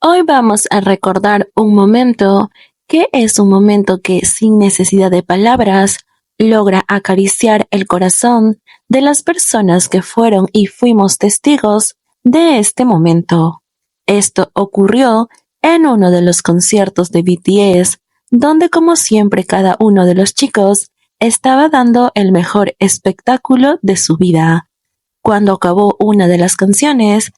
Hoy vamos a recordar un momento que es un momento que sin necesidad de palabras logra acariciar el corazón de las personas que fueron y fuimos testigos de este momento. Esto ocurrió en uno de los conciertos de BTS, donde como siempre cada uno de los chicos estaba dando el mejor espectáculo de su vida. Cuando acabó una de las canciones,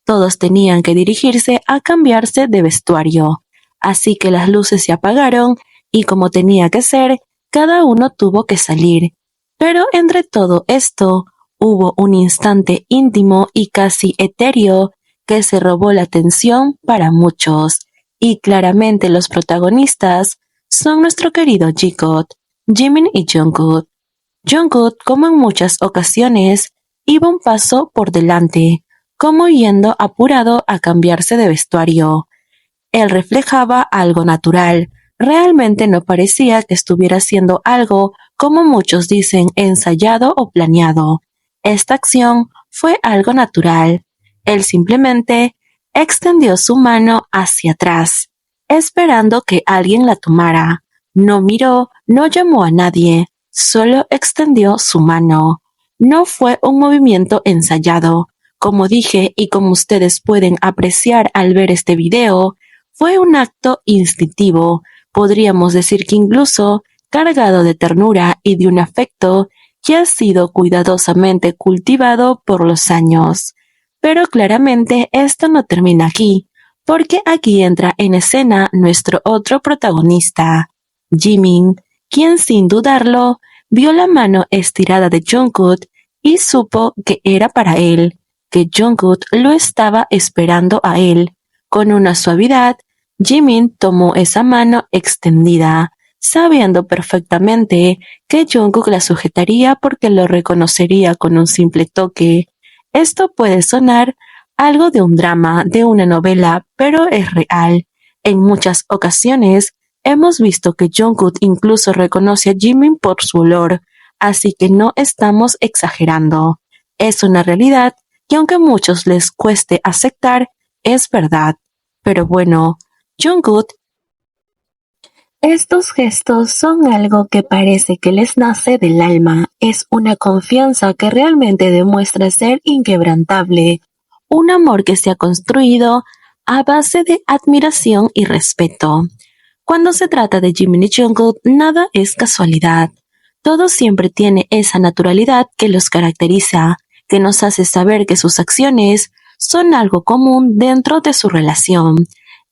todos tenían que dirigirse a cambiarse de vestuario, así que las luces se apagaron y como tenía que ser, cada uno tuvo que salir. Pero entre todo esto, hubo un instante íntimo y casi etéreo que se robó la atención para muchos, y claramente los protagonistas son nuestro querido G-God, Jimin y Jungkook. Jungkook, como en muchas ocasiones, iba un paso por delante, como yendo apurado a cambiarse de vestuario. Él reflejaba algo natural, realmente no parecía que estuviera haciendo algo, como muchos dicen, ensayado o planeado. Esta acción fue algo natural. Él simplemente extendió su mano hacia atrás, esperando que alguien la tomara. No miró, no llamó a nadie, solo extendió su mano. No fue un movimiento ensayado. Como dije y como ustedes pueden apreciar al ver este video, fue un acto instintivo, podríamos decir que incluso cargado de ternura y de un afecto que ha sido cuidadosamente cultivado por los años. Pero claramente esto no termina aquí, porque aquí entra en escena nuestro otro protagonista, Jimin, quien sin dudarlo vio la mano estirada de Jungkook y supo que era para él, que Jungkook lo estaba esperando a él. Con una suavidad, Jimin tomó esa mano extendida, sabiendo perfectamente que Jungkook la sujetaría porque lo reconocería con un simple toque. Esto puede sonar algo de un drama, de una novela, pero es real. En muchas ocasiones hemos visto que Jungkook incluso reconoce a Jimin por su olor, así que no estamos exagerando. Es una realidad que aunque a muchos les cueste aceptar, es verdad. Pero bueno, Jungkook, estos gestos son algo que parece que les nace del alma, es una confianza que realmente demuestra ser inquebrantable, un amor que se ha construido a base de admiración y respeto. Cuando se trata de Jimin y Jungkook, nada es casualidad. Todo siempre tiene esa naturalidad que los caracteriza, que nos hace saber que sus acciones son algo común dentro de su relación.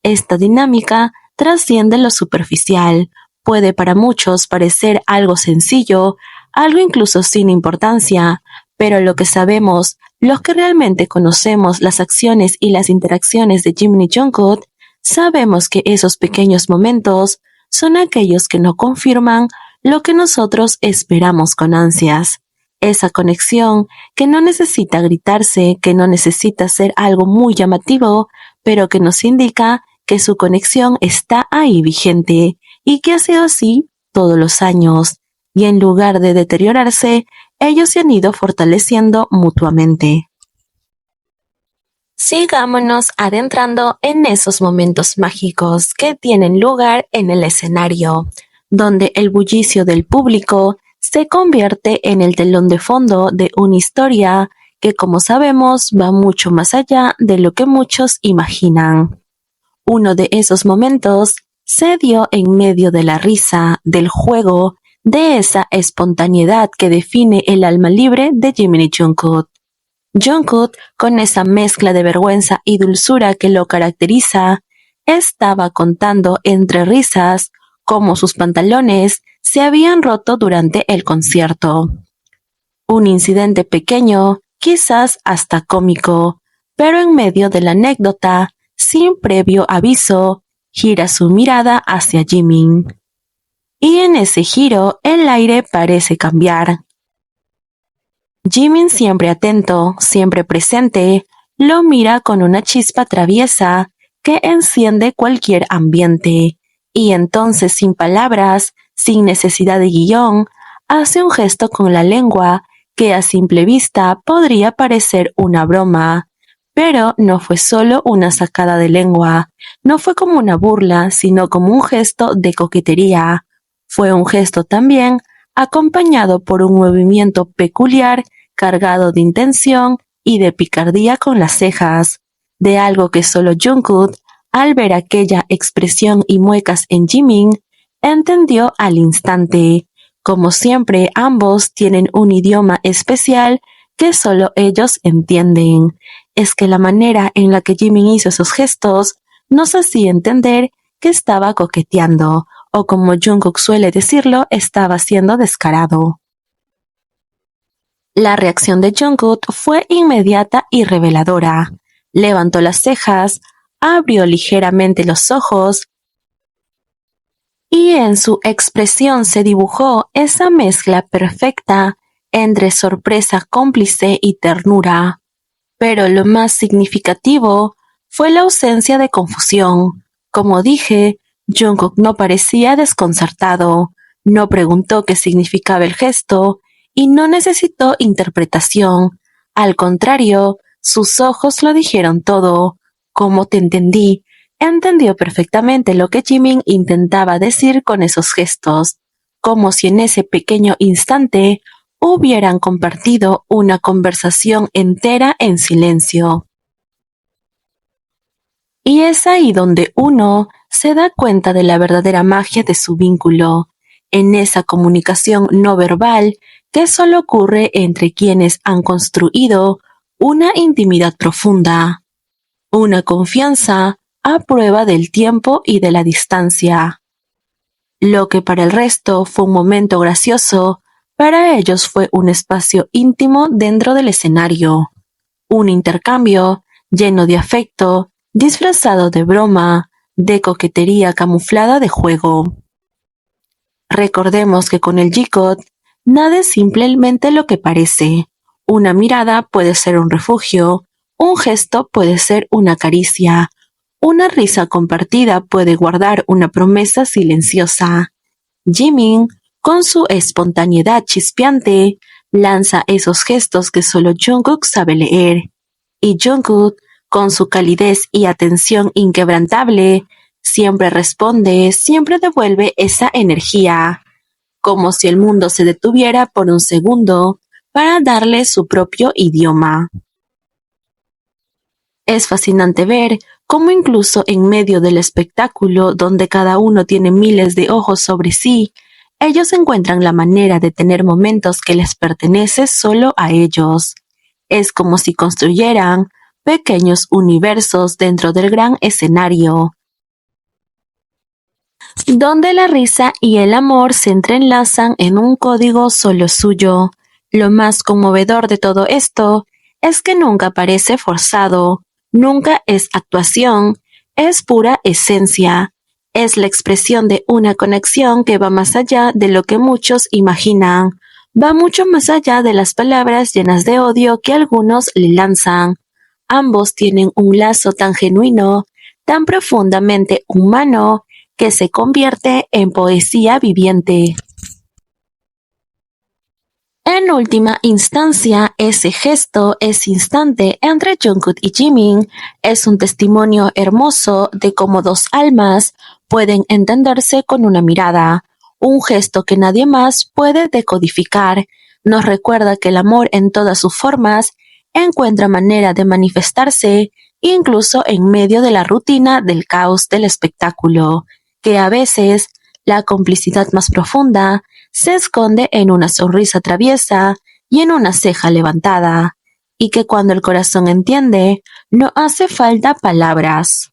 Esta dinámica trasciende lo superficial, puede para muchos parecer algo sencillo, algo incluso sin importancia, pero lo que sabemos, los que realmente conocemos las acciones y las interacciones de Jimin y Jungkook, sabemos que esos pequeños momentos son aquellos que nos confirman lo que nosotros esperamos con ansias. Esa conexión que no necesita gritarse, que no necesita ser algo muy llamativo, pero que nos indica que su conexión está ahí vigente y que ha sido así todos los años, y en lugar de deteriorarse, ellos se han ido fortaleciendo mutuamente. Sigámonos adentrando en esos momentos mágicos que tienen lugar en el escenario, donde el bullicio del público se convierte en el telón de fondo de una historia que, como sabemos, va mucho más allá de lo que muchos imaginan. Uno de esos momentos se dio en medio de la risa, del juego, de esa espontaneidad que define el alma libre de Jimin y Jungkook. Jungkook, con esa mezcla de vergüenza y dulzura que lo caracteriza, estaba contando entre risas cómo sus pantalones se habían roto durante el concierto. Un incidente pequeño, quizás hasta cómico, pero en medio de la anécdota, sin previo aviso, gira su mirada hacia Jimin. Y en ese giro el aire parece cambiar. Jimin, siempre atento, siempre presente, lo mira con una chispa traviesa que enciende cualquier ambiente, y entonces sin palabras, sin necesidad de guión, hace un gesto con la lengua que a simple vista podría parecer una broma, Pero no fue solo una sacada de lengua, no fue como una burla, sino como un gesto de coquetería. Fue un gesto también acompañado por un movimiento peculiar cargado de intención y de picardía con las cejas, de algo que solo Jungkook, al ver aquella expresión y muecas en Jimin, entendió al instante. Como siempre, ambos tienen un idioma especial que solo ellos entienden. Es que la manera en la que Jimin hizo esos gestos nos hacía entender que estaba coqueteando, o como Jungkook suele decirlo, estaba siendo descarado. La reacción de Jungkook fue inmediata y reveladora. Levantó las cejas, abrió ligeramente los ojos y en su expresión se dibujó esa mezcla perfecta entre sorpresa cómplice y ternura. Pero lo más significativo fue la ausencia de confusión. Como dije, Jungkook no parecía desconcertado, no preguntó qué significaba el gesto y no necesitó interpretación. Al contrario, sus ojos lo dijeron todo. Como te entendí, entendió perfectamente lo que Jimin intentaba decir con esos gestos, como si en ese pequeño instante hubieran compartido una conversación entera en silencio. Y es ahí donde uno se da cuenta de la verdadera magia de su vínculo, en esa comunicación no verbal que solo ocurre entre quienes han construido una intimidad profunda, una confianza a prueba del tiempo y de la distancia. Lo que para el resto fue un momento gracioso, para ellos fue un espacio íntimo dentro del escenario, un intercambio lleno de afecto, disfrazado de broma, de coquetería camuflada de juego. Recordemos que con el G-Code, nada es simplemente lo que parece. Una mirada puede ser un refugio, un gesto puede ser una caricia, una risa compartida puede guardar una promesa silenciosa. Jimin, con su espontaneidad chispeante, lanza esos gestos que solo Jungkook sabe leer. Y Jungkook, con su calidez y atención inquebrantable, siempre responde, siempre devuelve esa energía, como si el mundo se detuviera por un segundo para darle su propio idioma. Es fascinante ver cómo incluso en medio del espectáculo donde cada uno tiene miles de ojos sobre sí, ellos encuentran la manera de tener momentos que les pertenece solo a ellos. Es como si construyeran pequeños universos dentro del gran escenario, donde la risa y el amor se entrelazan en un código solo suyo. Lo más conmovedor de todo esto es que nunca parece forzado, nunca es actuación, es pura esencia. Es la expresión de una conexión que va más allá de lo que muchos imaginan, va mucho más allá de las palabras llenas de odio que algunos le lanzan. Ambos tienen un lazo tan genuino, tan profundamente humano, que se convierte en poesía viviente. En última instancia, ese gesto, ese instante entre Jungkook y Jimin es un testimonio hermoso de cómo dos almas pueden entenderse con una mirada, un gesto que nadie más puede decodificar. Nos recuerda que el amor en todas sus formas encuentra manera de manifestarse incluso en medio de la rutina del caos del espectáculo, que a veces la complicidad más profunda se esconde en una sonrisa traviesa y en una ceja levantada, y que cuando el corazón entiende, no hace falta palabras.